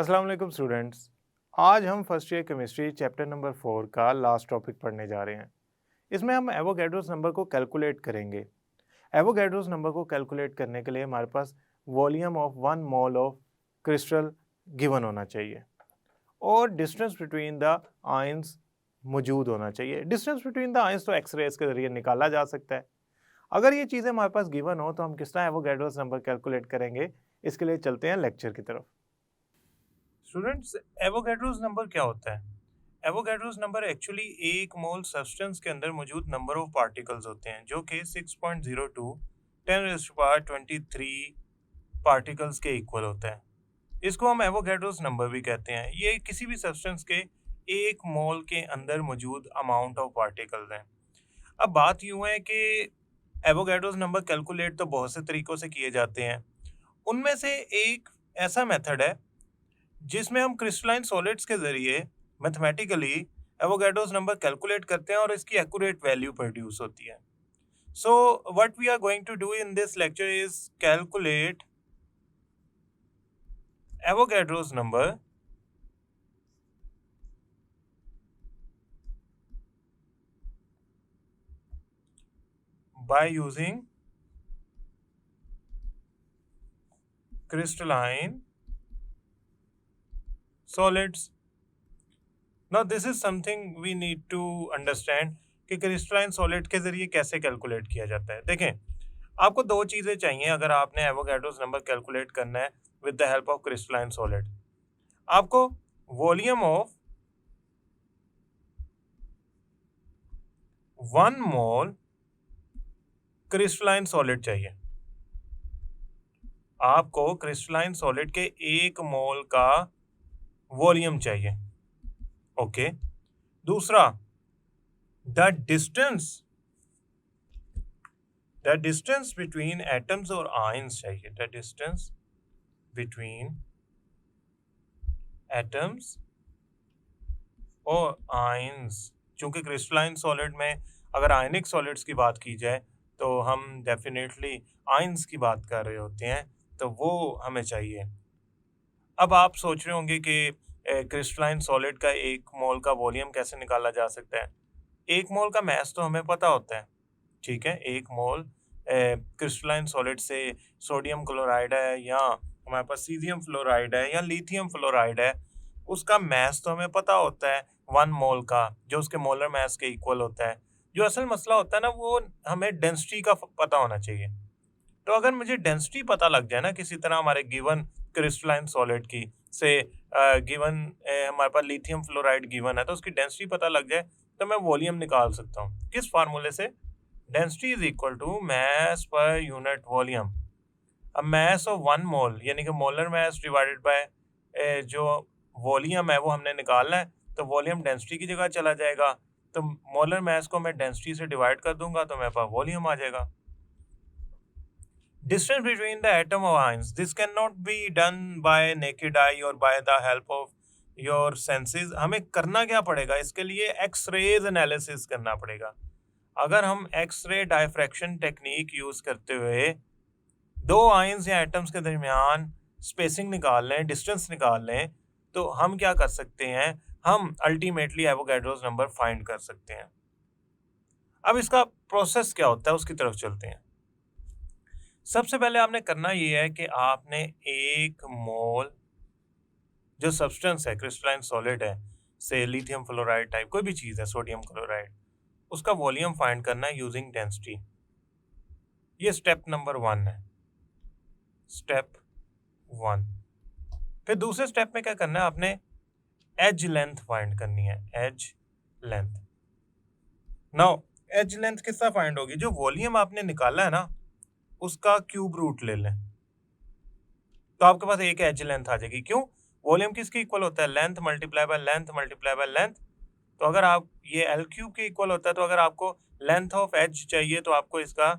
अस्सलाम वालेकुम स्टूडेंट्स। आज हम first year chemistry chapter number 4 का लास्ट टॉपिक पढ़ने जा रहे हैं। इसमें हम एवोगैड्रोस नंबर को कैलकुलेट करेंगे। एवोगैड्रोस नंबर को कैलकुलेट करने के लिए हमारे पास volume of 1 mole of crystal given होना चाहिए और डिस्टेंस बिटवीन द आयंस मौजूद होना चाहिए। डिस्टेंस बिटवीन द आयंस तो एक्सरेज के जरिए निकाला जा सकता है। अगर ये चीज़ें हमारे पास गिवन हो तो हम किस तरह एवोगैड्रोस नंबर कैलकुलेट करेंगे, इसके लिए चलते हैं लेक्चर की तरफ। स्टूडेंट्स, एवोगैड्रोस नंबर क्या होता है? एवोगैड्रोस नंबर एक्चुअली एक मोल सब्सटेंस के अंदर मौजूद नंबर ऑफ पार्टिकल्स होते हैं जो कि 6.02 10⁻23 पार्टिकल्स के इक्वल होता है। इसको हम एवोगैड्रोस नंबर भी कहते हैं। ये किसी भी सब्सटेंस के एक मोल के अंदर मौजूद अमाउंट ऑफ पार्टिकल्स हैं। अब बात यूं है कि एवोगैड्रोस नंबर कैलकुलेट तो बहुत से तरीकों से किए जाते हैं। उनमें से एक ऐसा मेथड है जिसमें हम क्रिस्टलाइन सॉलिड्स के जरिए मैथमेटिकली एवोगैड्रोस नंबर कैलकुलेट करते हैं और इसकी एक्यूरेट वैल्यू प्रोड्यूस होती है। So what we are going to do in this lecture is calculate Avogadro's number by using crystalline solids. Now this is something we need to understand कि crystalline solid के जरिए कैसे calculate किया जाता है। देखें, आपको दो चीज़ें चाहिए अगर आपने एवोगैड्रोस नंबर कैलकुलेट करना है with the help of crystalline solid. आपको volume of 1 mole crystalline solid चाहिए। आपको क्रिस्टलाइन सॉलिड के 1 मोल का वॉल्यूम चाहिए। ओके। दूसरा, द डिस्टेंस बिटवीन एटम्स और आयंस चाहिए। द डिस्टेंस बिटवीन एटम्स और आयंस। चूंकि क्रिस्टलाइन सॉलिड में अगर आयनिक सॉलिड्स की बात की जाए तो हम डेफिनेटली आयंस की बात कर रहे होते हैं, तो वो हमें चाहिए। अब आप सोच रहे होंगे कि क्रिस्टलाइन सॉलिड का 1 मोल का वॉल्यूम कैसे निकाला जा सकता है। 1 मोल का मास तो हमें पता होता है, ठीक है। 1 मोल क्रिस्टलाइन सॉलिड से सोडियम क्लोराइड है या हमारे पास सीजियम फ्लोराइड है या लिथियम फ्लोराइड है, उसका मास तो हमें पता होता है 1 मोल का, जो उसके मोलर मास के इक्वल होता है। जो असल मसला होता है ना, वो हमें डेंसिटी का पता होना चाहिए। तो अगर मुझे डेंसिटी पता लग जाए ना किसी तरह हमारे गिवन क्रिस्टलाइन सॉलिड की, से गिवन हमारे पास लिथियम फ्लोराइड गिवन है, तो उसकी डेंसिटी पता लग जाए तो मैं वॉल्यूम निकाल सकता हूँ। किस फार्मूले से? Density is equal to mass per unit volume. अब मास ऑफ 1 मोल यानी कि मोलर मास डिवाइडेड बाय जो वॉल्यूम है वो हमने निकालना है, तो वॉल्यूम डेंसिटी की जगह चला जाएगा। तो मोलर मास को मैं डेंसिटी से डिवाइड कर दूंगा तो मेरे पास वॉल्यूम आ जाएगा। Distance between the atom of ions. This cannot be done by naked eye or by the help of your senses. हमें करना क्या पड़ेगा? इसके लिए एक्स-रेज एनालिसिस करना पड़ेगा। अगर हम एक्स-रे डायफ्रैक्शन टेक्निक यूज करते हुए दो आयंस या एटम्स के दरमियान स्पेसिंग निकाल लें, डिस्टेंस निकाल लें, तो हम क्या कर सकते हैं? हम अल्टीमेटली एवोगैड्रोस नंबर फाइंड कर सकते हैं। अब इसका प्रोसेस क्या होता है उसकी तरफ चलते हैं। सबसे पहले आपने करना ये है कि आपने 1 मोल जो सब्सटेंस है, क्रिस्टलाइन सॉलिड है, से लिथियम फ्लोराइड टाइप कोई भी चीज़ है, सोडियम क्लोराइड, उसका वॉल्यूम फाइंड करना है यूजिंग डेंसिटी। ये स्टेप नंबर 1 है। स्टेप 1। फिर दूसरे स्टेप में क्या करना है? आपने एज लेंथ फाइंड करनी है। Edge length. Now edge length किस तरह फाइंड होगी? जो वॉल्यूम आपने निकाला है ना, उसका क्यूब रूट ले लें, तो आपके पास एक एज लेंथ आ जाएगी। क्यों? वॉल्यूम किसके इक्वल होता है? Length multiply by length multiply by length. तो अगर आप ये एल क्यूब के इक्वल होता है, तो अगर आपको लेंथ ऑफ एज चाहिए तो आपको इसका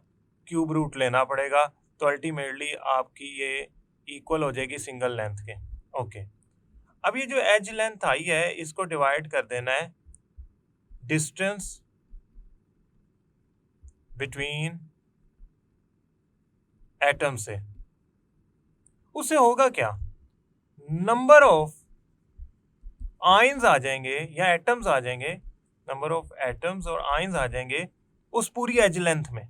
क्यूब रूट लेना पड़ेगा। तो अल्टीमेटली आपकी ये इक्वल हो जाएगी सिंगल लेंथ के। ओके। अब ये जो एज लेंथ आई है, इसको डिवाइड कर देना है डिस्टेंस बिटवीन एटम से। उससे होगा क्या? नंबर ऑफ आयंस आ जाएंगे या एटम्स आ जाएंगे, नंबर ऑफ एटम्स और आयंस आ जाएंगे उस पूरी एज लेंथ में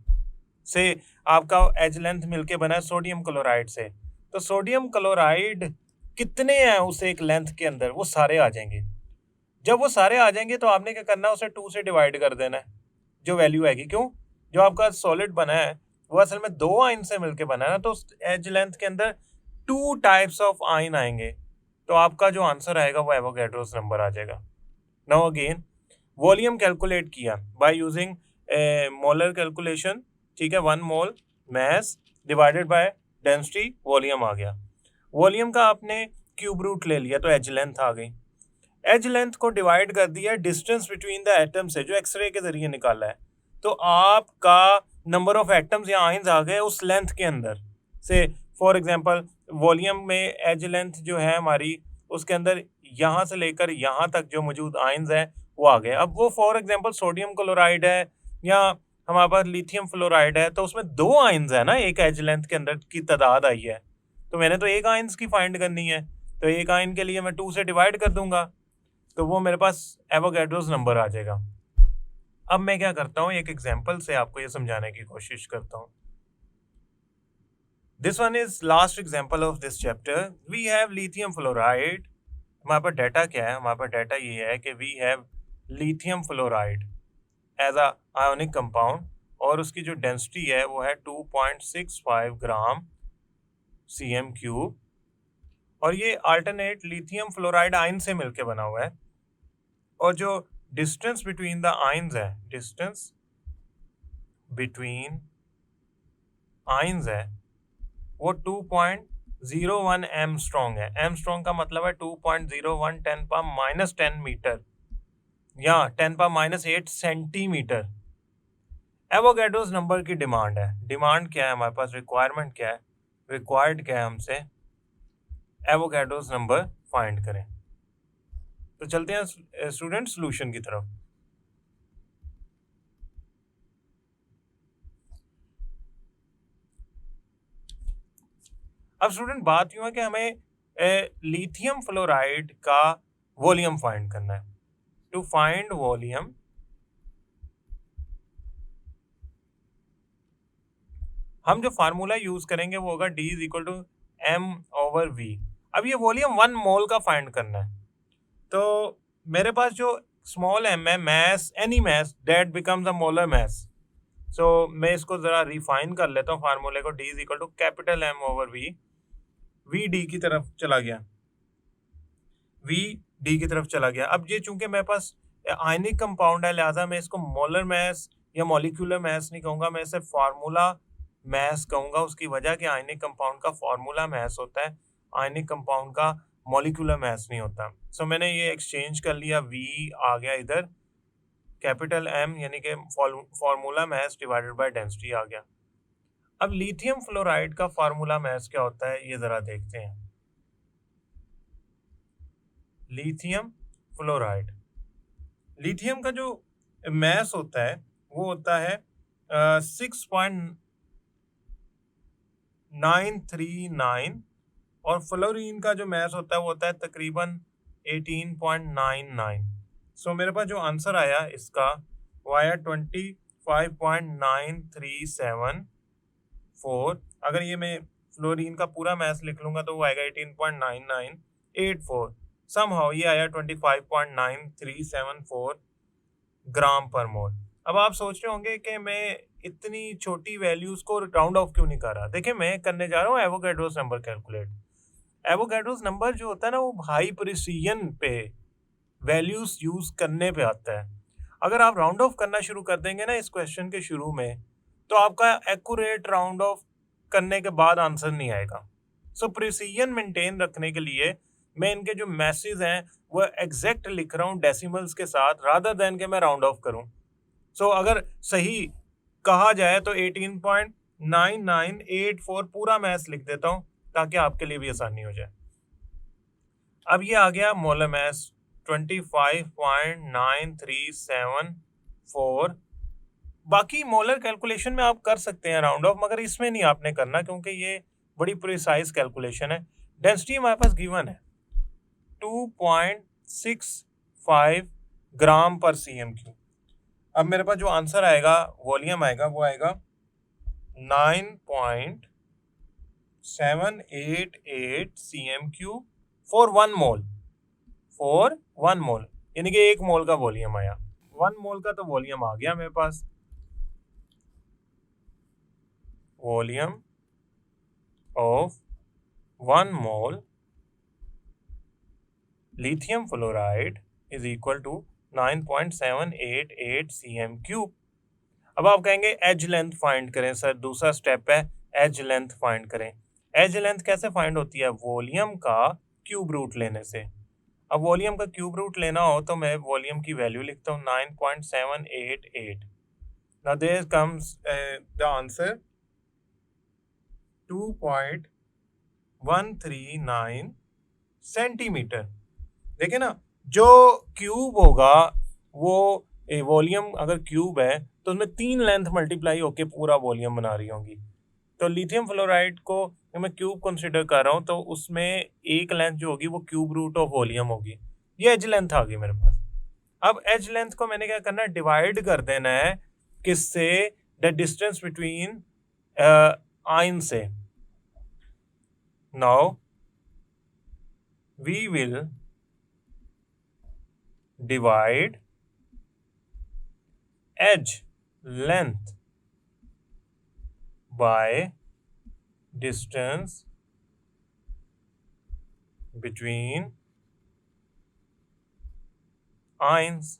से। आपका एज लेंथ मिलके बना है सोडियम क्लोराइड से, तो सोडियम क्लोराइड कितने हैं उस एक लेंथ के अंदर, वो सारे आ जाएंगे। जब वो सारे आ जाएंगे तो आपने क्या करना है, उसे 2 से डिवाइड कर देना है, जो वैल्यू आएगी। क्यों? जो आपका सॉलिड बना है वो असल में 2 आयन से मिलके बना है ना, तो एज लेंथ के अंदर 2 टाइप्स ऑफ आयन आएंगे, तो आपका जो आंसर आएगा वो एवोगैड्रोस नंबर आ जाएगा। नाउ अगेन वॉल्यूम कैलकुलेट किया बाय यूजिंग मोलर कैलकुलेशन, ठीक है, 1 mole mass divided by density, volume आ गया। वॉल्यूम का आपने क्यूब रूट ले लिया तो एज लेंथ आ गई। एज लेंथ को डिवाइड कर दिया डिस्टेंस बिटवीन द एटम से, जो एक्सरे के जरिए निकाला है, तो आपका नंबर ऑफ एटम्स या आयंस आ गए उस लेंथ के अंदर से। फॉर एग्जांपल वॉल्यूम में एज लेंथ जो है हमारी, उसके अंदर यहाँ से लेकर यहाँ तक जो मौजूद आयंस है वो आ गए। अब वो फॉर एग्जांपल सोडियम क्लोराइड है या हमारे पास लिथियम फ्लोराइड है, तो उसमें 2 आयंस है ना, एक एज लेंथ के अंदर की तादाद आई है, तो मैंने तो एक आयंस की फाइंड करनी है, तो एक आयन के लिए मैं 2 से डिवाइड कर दूंगा, तो वो मेरे पास एवोगैड्रोस नंबर आ जाएगा। अब मैं क्या करता हूँ, एक एग्जांपल से आपको ये समझाने की कोशिश करता हूँ। This one is last example of this chapter. We have lithium fluoride. हमारे पास डाटा क्या है? हमारे पास डाटा ये है कि we have lithium fluoride as a ionic compound, और उसकी जो डेंसिटी है वो है 2.65 ग्राम cm3, और ये अल्टरनेट लिथियम फ्लोराइड आयन से मिलके बना हुआ है, और जो डिस्टेंस बिटवीन द आयंस है, डिस्टेंस बिटवीन आयंस है वो 2.01 एमस्ट्रॉन्ग है। एमस्ट्रॉन्ग का मतलब है 2.01 10⁻⁻10 मीटर या 10⁻⁸ सेंटीमीटर। एवोगैड्रोस नंबर की डिमांड है। डिमांड क्या है हमारे पास? रिक्वायरमेंट क्या है? रिक्वायर्ड क्या है हमसे? एवोगैड्रोस नंबर फाइंड करें। तो चलते हैं स्टूडेंट सॉल्यूशन की तरफ। अब स्टूडेंट बात यूं है कि हमें लिथियम फ्लोराइड का वॉल्यूम फाइंड करना है। टू फाइंड वॉल्यूम हम जो फार्मूला यूज करेंगे वो होगा D is equal to m/v। अब ये वॉल्यूम 1 मोल का फाइंड करना है, तो मेरे पास जो स्मॉल m है, mass, any mass that becomes a molar mass. So मैं इसको जरा रिफाइन कर लेता हूँ फार्मूले को। D is equal to capital M/v। v d की तरफ चला गया, v d की तरफ चला गया। अब ये चूंकि मेरे पास आयनिक कंपाउंड है, लिहाजा मैं इसको मोलर मैस या मॉलिक्यूलर मैस नहीं कहूंगा, मैं इसे फार्मूला मैस कहूंगा। उसकी वजह कि आयनिक कंपाउंड का फार्मूला मैस होता है, आयनिक कंपाउंड का मॉलिक्यूलर मैस नहीं होता। सो मैंने ये एक्सचेंज कर लिया, v आ गया इधर, कैपिटल M यानी कि formula mass divided by density आ गया। अब लिथियम फ्लोराइड का फार्मूला मैस क्या होता है ये जरा देखते हैं। लिथियम फ्लोराइड, लिथियम का जो मैस होता है वो होता है 6.939, और फ्लोरीन का जो मैस होता है वो होता है तकरीबन 18.99। सो मेरे पास जो आंसर आया इसका वो आया 25.9374। अगर ये मैं फ्लोरीन का पूरा मैस लिख लूंगा तो वो आएगा 18.9984। समहाउ ये आया 25.9374 ग्राम पर मोल। अब आप सोच रहे होंगे कि मैं इतनी छोटी वैल्यूज को राउंड ऑफ क्यों नहीं कर रहा। देखिए मैं करने जा रहा हूँ Avogadro's number calculate. Avogadro's number जो होता है ना वो हाई प्रिसीजन पे वैल्यूज यूज करने पे आता है। अगर आप राउंड ऑफ करना शुरू कर देंगे ना इस क्वेश्चन के शुरू में, तो आपका एक्यूरेट राउंड ऑफ करने के बाद आंसर नहीं आएगा। सो प्रिसीजन मेंटेन रखने के लिए मैं इनके जो मैसेज हैं वो एग्जैक्ट लिख रहा हूँ डेसिमल्स के साथ, रादर देन के मैं राउंड ऑफ करूँ। सो अगर सही कहा जाए तो 18.9984 पूरा मैथ्स लिख देता हूँ ताकि आपके लिए भी आसानी हो जाए। अब ये आ गया मोलर मैस 25.9374। बाकी मोलर कैलकुलेशन में आप कर सकते हैं राउंड ऑफ, मगर इसमें नहीं आपने करना क्योंकि ये बड़ी प्रिसाइज कैलकुलेशन है। डेंसिटी हमारे पास गिवन है 2.65 ग्राम पर सीएम क्यूब। अब मेरे पास जो आंसर आएगा, वॉल्यूम आएगा, वो आएगा 9.788 सीएम क्यूब फॉर 1 मोल, यानी कि 1 मोल का वॉल्यूम आया। 1 मोल का तो वॉल्यूम आ गया मेरे पास। Volume of 1 mole lithium fluoride is equal to 9.788 cm cube. अब आप कहेंगे एज लेंथ फाइंड करें सर, दूसरा स्टेप है एज लेंथ फाइंड करें। एज लेंथ कैसे फाइंड होती है? वॉल्यूम का क्यूब रूट लेने से। अब वॉल्यूम का क्यूब रूट लेना हो तो मैं वॉल्यूम की वैल्यू लिखता हूँ 9.788। Now there comes the answer 2.139 centimetre. देखिए ना, जो क्यूब होगा वो वॉल्यूम अगर क्यूब है तो उसमें 3 लेंथ मल्टीप्लाई होके पूरा वॉल्यूम बना रही होंगी। तो लिथियम फ्लोराइड को मैं क्यूब कंसिडर कर रहा हूँ तो उसमें एक लेंथ जो होगी वो क्यूब रूट ऑफ वॉल्यूम होगी। ये एज लेंथ आ गई मेरे पास। अब एज लेंथ को मैंने क्या करना है, डिवाइड कर देना है किससे? द डिस्टेंस बिटवीन आयन से। Now we will divide edge length by distance between ions।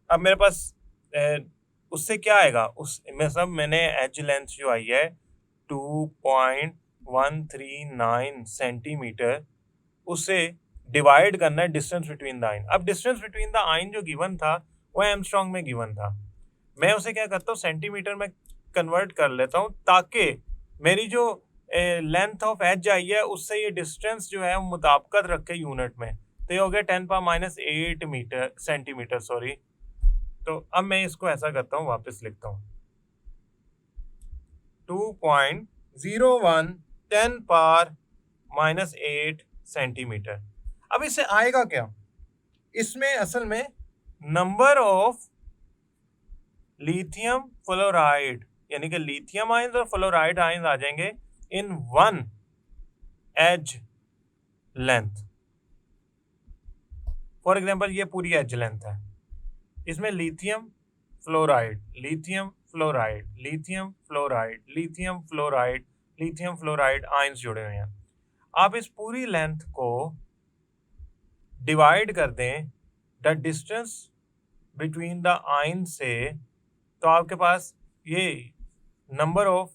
अब मेरे पास उससे क्या आएगा? उस में सब मैंने एज लेंथ जो आई है 2.139 सेंटीमीटर, उससे डिवाइड करना है डिस्टेंस बिटवीन द आयन। अब डिस्टेंस बिटवीन द आयन जो गिवन था वो एमस्ट्रॉन्ग में गिवन था। मैं उसे क्या करता हूँ, सेंटीमीटर में कन्वर्ट कर लेता हूँ ताकि मेरी जो लेंथ ऑफ एज आई है उससे ये डिस्टेंस जो है मुताबिकत रखे यूनिट में। तो ये हो गया 10⁻⁸ मीटर सेंटीमीटर सॉरी। तो अब मैं इसको ऐसा करता हूँ, वापस लिखता हूँ 2.01 10⁻⁸ सेंटीमीटर। अब इससे आएगा क्या? इसमें असल में नंबर ऑफ लिथियम फ्लोराइड यानी कि लिथियम आयंस और फ्लोराइड आयंस आ जाएंगे इन 1 एज लेंथ। फॉर एग्जांपल ये पूरी एज लेंथ है, इसमें lithium fluoride, lithium fluoride, lithium fluoride, lithium fluoride, lithium fluoride ions जुड़े हुए हैं। आप इस पूरी लेंथ को डिवाइड कर दें the distance between the ion से, तो आपके पास ये नंबर ऑफ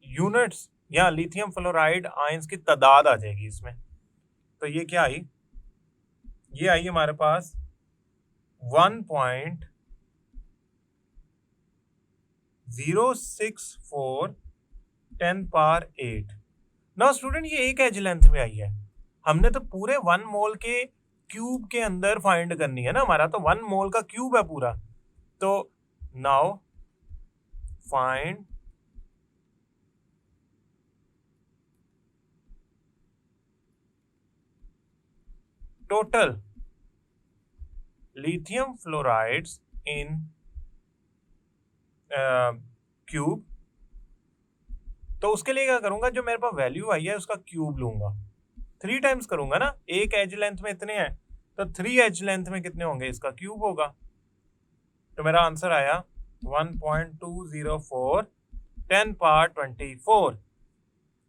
यूनिट्स या लिथियम फ्लोराइड आयंस की तादाद आ जाएगी इसमें। तो ये क्या आई? ये आई हमारे पास 1.064 10⁸ नाउ स्टूडेंट, ये एक एज लेंथ में आई है। हमने तो पूरे 1 मोल के क्यूब के अंदर फाइंड करनी है ना, हमारा तो 1 मोल का क्यूब है पूरा। तो now find total lithium fluorides in cube. तो उसके लिए क्या करूंगा, जो मेरे पास वैल्यू आई है उसका क्यूब लूंगा, 3 टाइम्स करूंगा ना। एक एज लेंथ में इतने हैं तो 3 एज लेंथ में कितने होंगे, इसका क्यूब होगा। तो मेरा आंसर आया 1.204 10⁻24।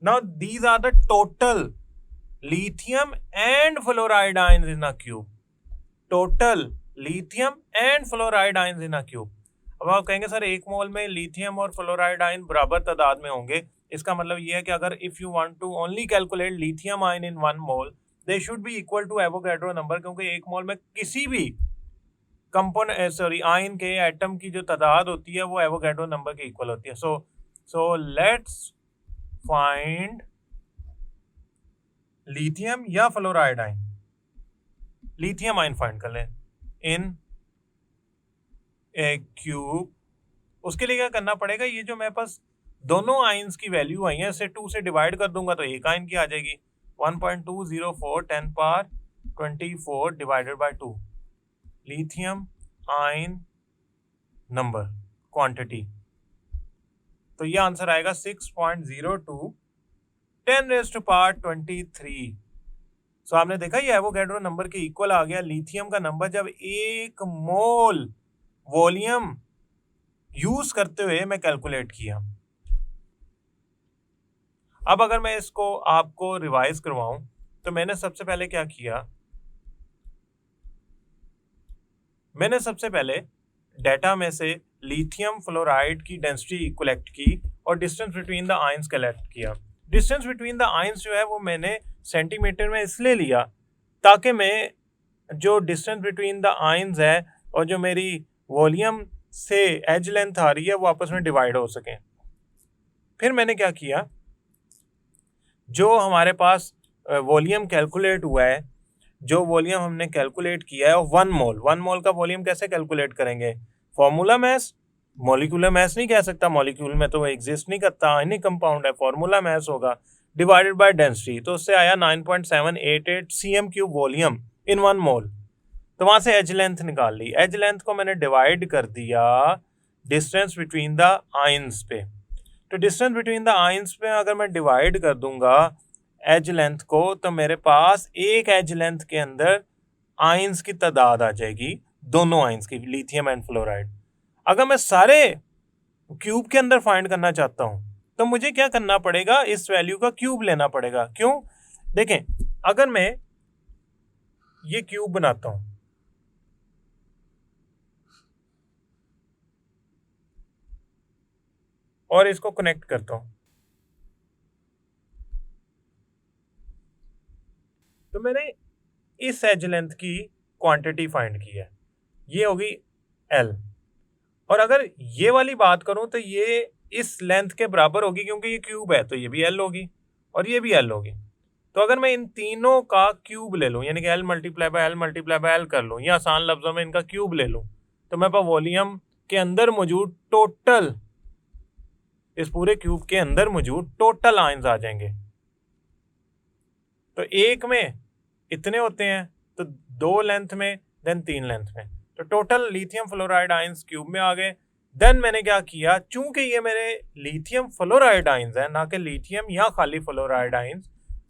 Now these are the total lithium and fluoride ions in a cube. Total lithium and fluoride ions in a cube. अब आप कहेंगे सर 1 मोल में लिथियम और फ्लोराइड आयन बराबर तादाद में होंगे, इसका मतलब ये है कि अगर if you want to only calculate lithium ion in 1 mole they should be equal to Avogadro number, क्योंकि 1 मोल में किसी भी कंपोनेंट आयन के एटम की जो तादाद होती है वो एवोगैड्रो नंबर के इक्वल होती है। सो लेट्स फाइंड लिथियम या fluoride ion. Lithium ion find कर लें इन ए क्यूब। उसके लिए क्या करना पड़ेगा, ये जो मेरे पास दोनों आयंस की वैल्यू आई है, इसे 2 से डिवाइड कर दूंगा तो एक आयन की आ जाएगी 1.204 10 power 24 divided by 2 lithium ion number quantity, तो ये आंसर आएगा 6.02 10 रेज़ टू पावर 23। सो आपने देखा ये एवोगैड्रो नंबर के इक्वल आ गया लिथियम का नंबर जब 1 मोल वॉल्यूम यूज करते हुए मैं कैलकुलेट किया। अब अगर मैं इसको आपको रिवाइज करवाऊं तो मैंने सबसे पहले क्या किया, मैंने सबसे पहले डेटा में से लिथियम फ्लोराइड की डेंसिटी कलेक्ट की और distance between the ions collect किया। डिस्टेंस बिटवीन द आयंस जो है वो मैंने सेंटीमीटर में इसलिए लिया ताकि मैं जो डिस्टेंस बिटवीन द आयंस है और जो मेरी वॉल्यूम से एज लेंथ आ रही है वो आपस में डिवाइड हो सके। फिर मैंने क्या किया, जो हमारे पास वॉल्यूम कैलकुलेट हुआ है, जो वॉल्यूम हमने कैलकुलेट किया है 1 मोल का वॉल्यूम कैसे कैलकुलेट करेंगे, फॉर्मूला मैस, मॉलिक्यूलर मैस नहीं कह सकता, मॉलिक्यूल में तो वो एग्जिस्ट नहीं करता, आयनिक कंपाउंड है, फॉर्मूला मैस होगा डिवाइडेड बाय डेंसिटी, तो उससे आया 9.788 cm³ वॉल्यूम इन 1 मोल। तो वहां से एज लेंथ निकाल ली, एज लेंथ को मैंने डिवाइड कर दिया डिस्टेंस बिटवीन द आयंस पे। तो डिस्टेंस बिटवीन द आयंस पे अगर मैं डिवाइड कर दूंगा एज लेंथ को तो मेरे पास एक एज लेंथ के अंदर आयंस की तादाद आ जाएगी, दोनों आयंस की, लिथियम एंड फ्लोराइड। अगर मैं सारे क्यूब के अंदर फाइंड करना चाहता हूं तो मुझे क्या करना पड़ेगा, इस वैल्यू का क्यूब लेना पड़ेगा। क्यों, देखें अगर मैं ये क्यूब बनाता हूं और इसको कनेक्ट करता हूं तो मैंने इस एज लेंथ की क्वांटिटी फाइंड की है, ये होगी L। और अगर ये वाली बात करूं तो ये इस लेंथ के बराबर होगी क्योंकि ये क्यूब है, तो ये भी L होगी और ये भी L होगी। तो अगर मैं इन तीनों का क्यूब ले लूं, यानी कि L मल्टीप्लाई बाय L कर लूं, या आसान लफ्जों में इनका क्यूब ले लूं, तो मेरे पास वॉल्यूम के अंदर मौजूद टोटल, इस पूरे क्यूब के अंदर मौजूद टोटल आयंस आ जाएंगे। तो एक में इतने होते हैं, तो 2 लेंथ में, देन 3 लेंथ में, तो total lithium fluoride ions cube में आ गए। देन मैंने क्या किया, चूंकि ये मेरे लिथियम फ्लोराइड आयंस है ना कि लिथियम या खाली फ्लोराइड आयंस,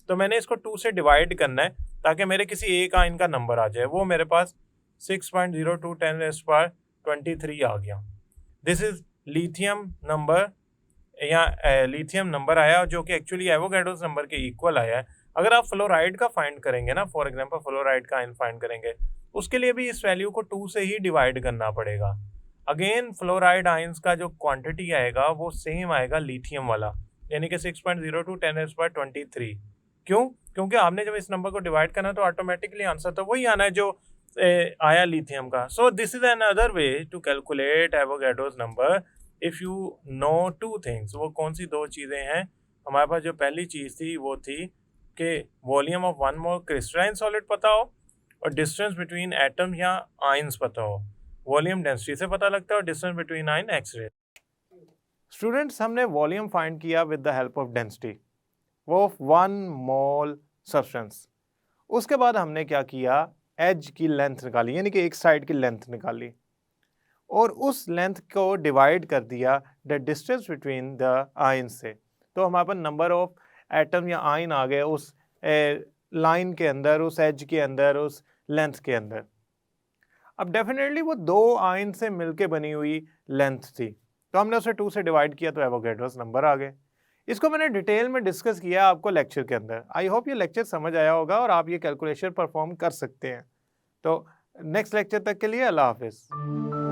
तो मैंने इसको 2 से डिवाइड करना है ताकि मेरे किसी एक आयन का नंबर आ जाए। वो मेरे पास 6.02 10⁻23 आ गया। दिस इज लिथियम नंबर, या लिथियम नंबर आया जो कि एक्चुअली एवोगैड्रोस नंबर के इक्वल आया है। अगर आप फ्लोराइड का फाइंड करेंगे ना, फॉर एग्जांपल फ्लोराइड का आयन फाइंड करेंगे, उसके लिए भी इस वैल्यू को 2 से ही डिवाइड करना पड़ेगा। अगेन फ्लोराइड आयंस का जो क्वांटिटी आएगा वो सेम आएगा लिथियम वाला, यानी कि 6.02 10⁻23। क्यों, क्योंकि आपने जब इस नंबर को डिवाइड करना तो ऑटोमेटिकली आंसर तो वही आना है जो आया लिथियम का। So this is another way to calculate Avogadro's number if you know 2 things. वो कौन सी 2 चीजें हैं, हमारे पास जो पहली चीज थी वो थी कि volume of 1 mole crystalline solid पता हो और डिस्टेंस बिटवीन एटम या आयंस पता हो। वॉल्यूम डेंसिटी से पता लगता है और distance between ion x-ray. Students, हमने वॉल्यूम फाइंड किया with the help of density, वो 1 मोल सब्सटेंस। उसके बाद हमने क्या किया, एज की लेंथ निकाली, यानी कि एक साइड की लेंथ निकाली और उस लेंथ को डिवाइड कर दिया the distance between the ion से। तो हमारे पास नंबर ऑफ एटम या आयन आ गए उस लाइन के अंदर, उस एज के अंदर, उस लेंथ के अंदर। अब डेफिनेटली वो 2 आयन से मिलके बनी हुई लेंथ थी, तो हमने उसे 2 से डिवाइड किया तो एवोगैड्रोस नंबर आ गए। इसको मैंने डिटेल में डिस्कस किया आपको लेक्चर के अंदर। आई होप ये लेक्चर समझ आया होगा और आप ये कैलकुलेशन परफॉर्म कर सकते हैं। तो नेक्स्ट लेक्चर तक के लिए अल्लाह हाफिज़।